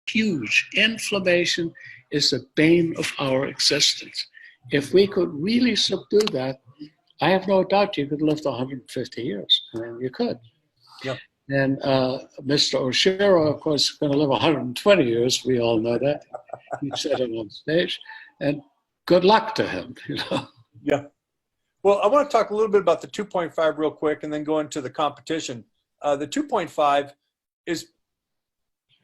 huge. Inflammation is the bane of our existence. If we could really subdue that, I have no doubt you could live to 150 years. I mean, you could. Yep. And Mr. Oshiro, of course, is going to live 120 years. We all know that. He's sitting on stage. And good luck to him, you know. Yeah. Well, I want to talk a little bit about the 2.5 real quick and then go into the competition. The 2.5 is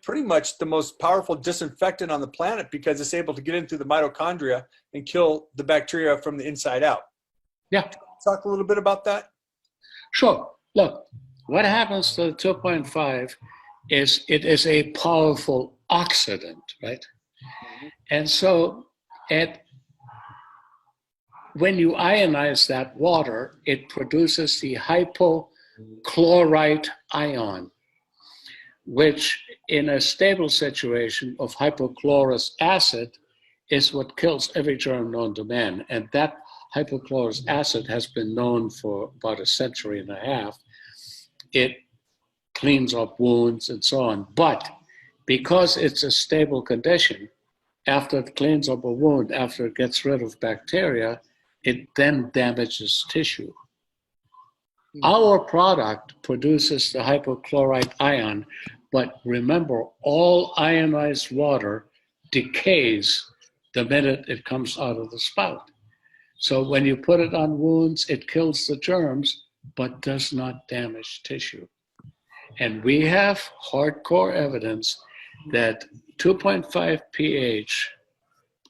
pretty much the most powerful disinfectant on the planet because it's able to get into the mitochondria and kill the bacteria from the inside out. Yeah. Talk a little bit about that. Sure. Look, what happens to the 2.5 is it is a powerful oxidant, right? And so when you ionize that water, it produces the hypochlorite ion, which in a stable situation of hypochlorous acid is what kills every germ known to man. And that hypochlorous acid has been known for about a century and a half. It cleans up wounds and so on. But because it's a stable condition, after it cleans up a wound, after it gets rid of bacteria, it then damages tissue. Our product produces the hypochlorite ion, but remember, all ionized water decays the minute it comes out of the spout. So when you put it on wounds, it kills the germs, but does not damage tissue. And we have hardcore evidence that 2.5 pH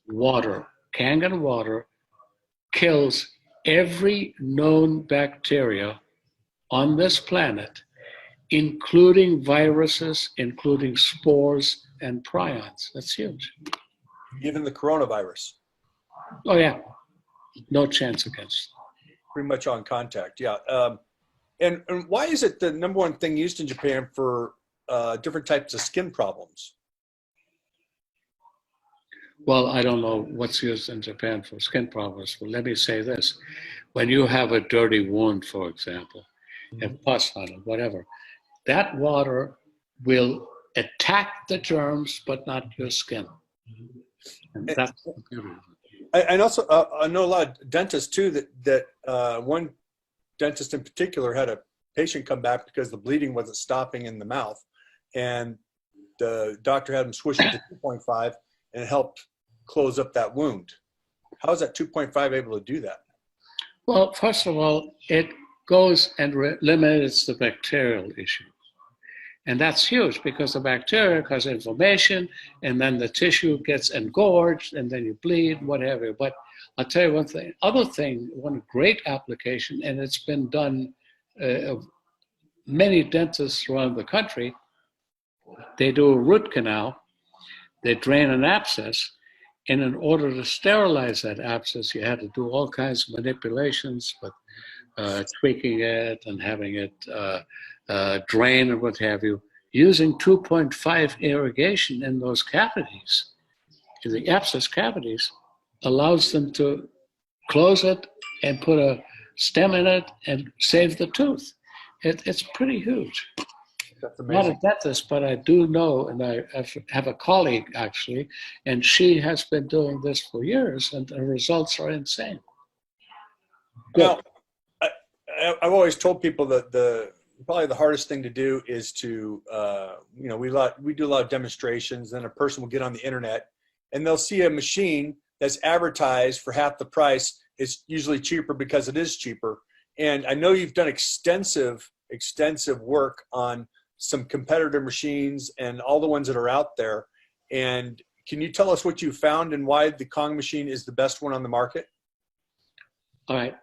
water, Kangen water, kills every known bacteria on this planet, including viruses, including spores and prions. That's huge. Even the coronavirus. Oh yeah, no chance against. Pretty much on contact, yeah. And why is it the number one thing used in Japan for different types of skin problems? Well, I don't know what's used in Japan for skin problems, but let me say this. When you have a dirty wound, for example, and pus on it, whatever, that water will attack the germs, but not your skin. And that's the beauty of it. And also, I know a lot of dentists too, that one dentist in particular had a patient come back because the bleeding wasn't stopping in the mouth. And the doctor had him switch it to 2.5 and it helped close up that wound. How is that 2.5 able to do that? Well, first of all, it goes and eliminates the bacterial issue. And that's huge because the bacteria cause inflammation and then the tissue gets engorged and then you bleed, whatever. But I'll tell you one thing, one great application, and it's been done, many dentists around the country, they do a root canal, they drain an abscess, and in order to sterilize that abscess, you had to do all kinds of manipulations with tweaking it and having it drain and what have you, using 2.5 irrigation in those cavities, in the abscess cavities, allows them to close it and put a stem in it and save the tooth. It's pretty huge. That's amazing. Not a dentist, but I do know, and I have a colleague actually, and she has been doing this for years, and the results are insane. Now, I've always told people that probably the hardest thing to do is to, we do a lot of demonstrations, then a person will get on the internet and they'll see a machine that's advertised for half the price. It's usually cheaper because it is cheaper. And I know you've done extensive work on some competitor machines and all the ones that are out there. And can you tell us what you found and why the Kong machine is the best one on the market? All right.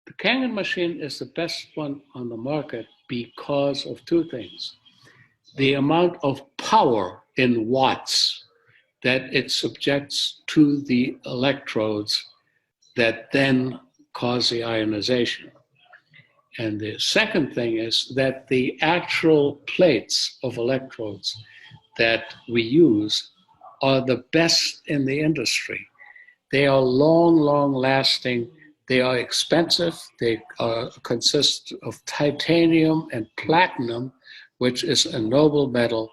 The Kangen machine is the best one on the market because of two things. The amount of power in watts that it subjects to the electrodes that then cause the ionization. And the second thing is that the actual plates of electrodes that we use are the best in the industry. They are long lasting. They are expensive. They consist of titanium and platinum, which is a noble metal.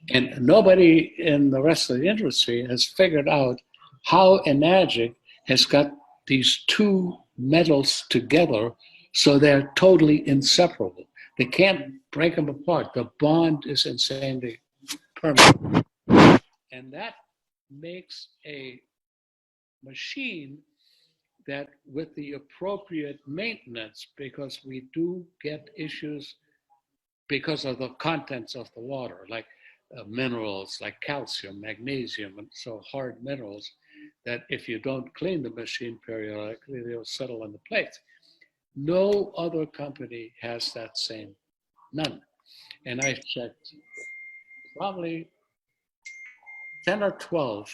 And nobody in the rest of the industry has figured out how Enagic has got these two metals together so they're totally inseparable. They can't break them apart. The bond is insanely permanent. And that makes a machine that, with the appropriate maintenance, because we do get issues because of the contents of the water, like minerals like calcium, magnesium, and so hard minerals, that if you don't clean the machine periodically, they'll settle on the plates. No other company has that same, none. And I checked probably 10 or 12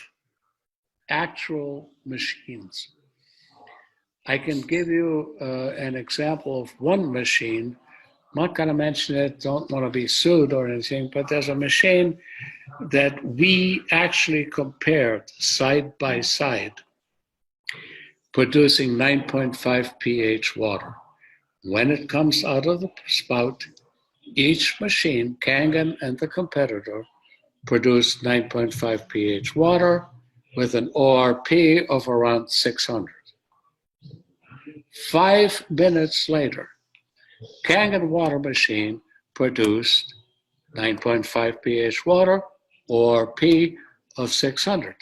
actual machines. I can give you an example of one machine. I'm not going to mention it, don't want to be sued or anything, but there's a machine that we actually compared side by side, producing 9.5 pH water. When it comes out of the spout, each machine, Kangen and the competitor, produced 9.5 pH water with an ORP of around 600. 5 minutes later, Kangen water machine produced 9.5 pH water, ORP of 600.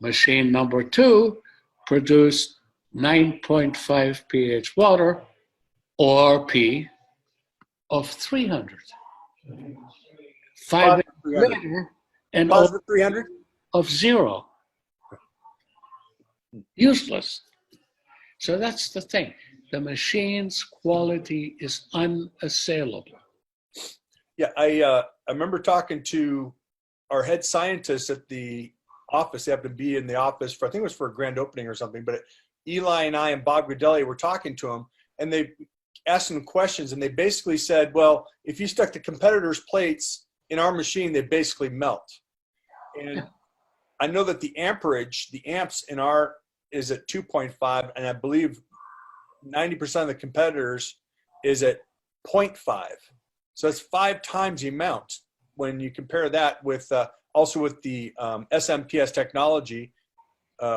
Machine number 2 produced 9.5 pH water, ORP of 300. 5 minutes later, an Positive 300? of 0. Useless. So that's the thing. The machine's quality is unassailable. Yeah, I remember talking to our head scientist at the office. They happened to be in the office for, I think it was for a grand opening or something, but Eli and I and Bob Gradelli were talking to him, and they asked him questions, and they basically said, well, if you stuck the competitors' plates in our machine, they basically melt. And I know that the amperage, the amps in our is at 2.5, and I believe 90% of the competitors is at 0.5. So it's 5 times the amount when you compare that with also with the SMPS technology,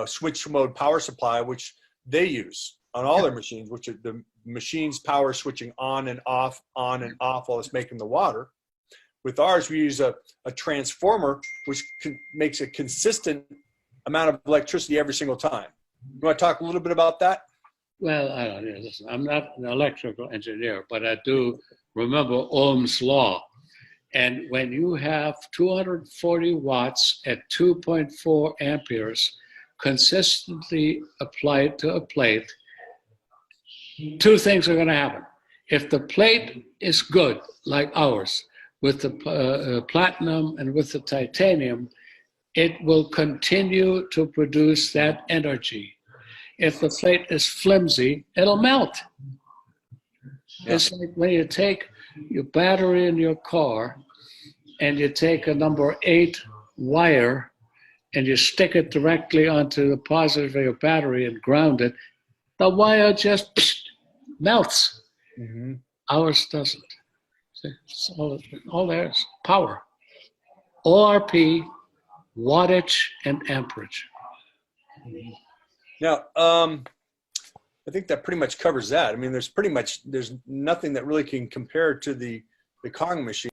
switch mode power supply, which they use on all their machines, which are the machine's power switching on and off while it's making the water. With ours, we use a transformer, which makes a consistent amount of electricity every single time. You want to talk a little bit about that? Well, I don't know. Listen, I'm not an electrical engineer, but I do remember Ohm's law. And when you have 240 watts at 2.4 amperes consistently applied to a plate, 2 things are going to happen. If the plate is good, like ours, with the platinum and with the titanium, it will continue to produce that energy. If the plate is flimsy, it'll melt. Yeah. It's like when you take your battery in your car and you take a number 8 wire and you stick it directly onto the positive of your battery and ground it, the wire just melts. Mm-hmm. Ours doesn't. See, all there's power. ORP, wattage, and amperage. Now, I think that pretty much covers that. I mean, there's nothing that really can compare to the Kangen machine.